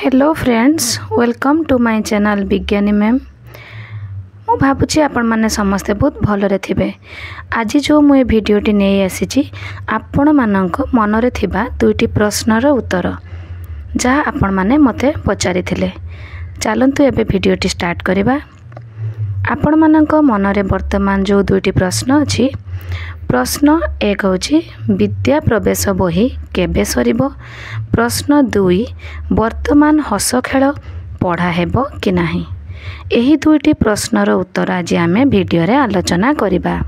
Hello friends, welcome to my channel Vigyani ma'am. मु भावुची आपण माने समस्ते बहुत भलरे थिबे। आज जो मुझे भिडियोटी नहीं आसी आपण मानक मनरे थिबा दुईटी प्रश्नर उत्तर जहाँ आपण माने मते पचारि थिले। चलंतु एबे भिडियोटी स्टार्ट करिबा। आपण मानक मनरे वर्तमान जो दुईटी प्रश्न अछि। प्रश्न एक होची विद्या प्रवेश बही केबे सरिबो। प्रश्न दुई वर्तमान हस खेल पढ़ा हेबो कि नाही। एही दुईटी प्रश्नर उत्तर आज आमे भिडियो रे आलोचना करिबा।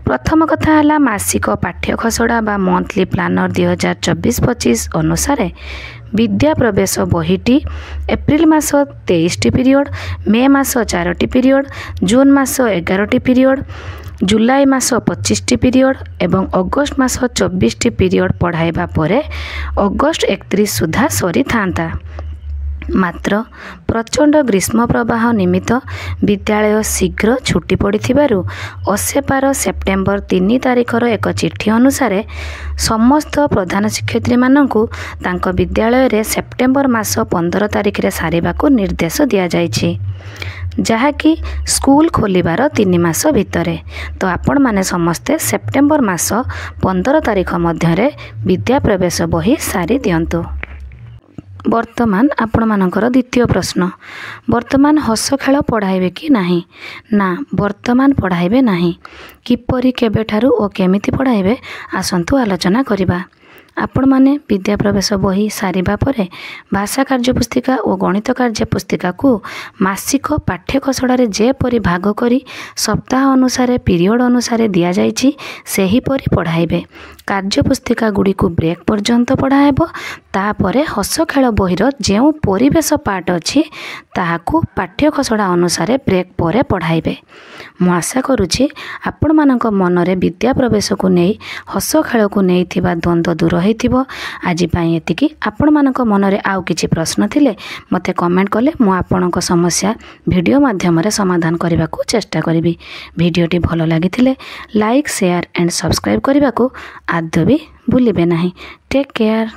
प्रथम कथा हला मासिक पाठ्य खसड़ा बा मंथली प्लानर 2024-25 अनुसार विद्या प्रवेश बहीटी एप्रिल मास 23टी पीरियड, मे मास 4टी पीरियड, जून मास 11टी पीरियड, जुलाई मास 25टी पीरियड एवं अगस्त मास 24टी पीरियड पढ़ाइबा परे अगस्त 31 सुधा सरी थांता। मात्र प्रचंड ग्रीष्म प्रवाह निमित्त विद्यालय शीघ्र छुट्टी पड़िथिबारु असेपार सेप्टेम्बर 3 तारिखर एक चिठी अनुसार समस्त प्रधान शिक्षयित्री मानकु तांको विद्यालय रे सेप्टेम्बर मास 15 तारिख रे सारिबाकु निर्देश दिया जाइछि, जहाँकि स्कूल खोलिबार 3 मास भितरे। तो आपण माने समस्ते सेप्टेम्बर मास 15 तारिख मध्यरे विद्या प्रवेश बही सारी दियंतु। वर्तमान आपण मानकर द्वितीय प्रश्न, वर्तमान हस खेल पढ़ाइबे कि नाही ना। वर्तमान पढ़ाइबे नाही। किपरि केबेठारु ओ केमिति पढ़ाइबे आसंतु आलोचना करिबा। आपण माने विद्या प्रवेश बही सारिबा परे भाषा कार्य पुस्तिका और गणित कार्य पुस्तिका को मासिक पाठ्य खसड़ारे जेपरि भाग करी सप्ताह अनुसार पीरियड अनुसार दिया जाइछि सेही परि पढ़ाइबे। कार्य पुस्तिका गुड़ी को ब्रेक पर्यंत पढ़ाइबो। तापरे हस खेल बहीर जेउ परिवेश पार्ट अछि ताहाकु पाठ्य खसड़ा अनुसार ब्रेक परे पढ़ाइबे। मु आशा करुछि आपण मानक मनरे विद्या प्रवेश को नहीं हस खेल को नहीं थिबा द्वंद्व दूर होइथिबो। आज पई एतिकी। आपण मानक मनरे आउ किछि प्रश्न थिले मते कमेंट कले मु आपणक समस्या वीडियो माध्यम रे समाधान करबा को चेष्टा करिवि। वीडियोटी भलो लागिथिले लाइक शेयर एंड सब्सक्राइब करबा को आदौ भी भूलिबे नाही। Take care.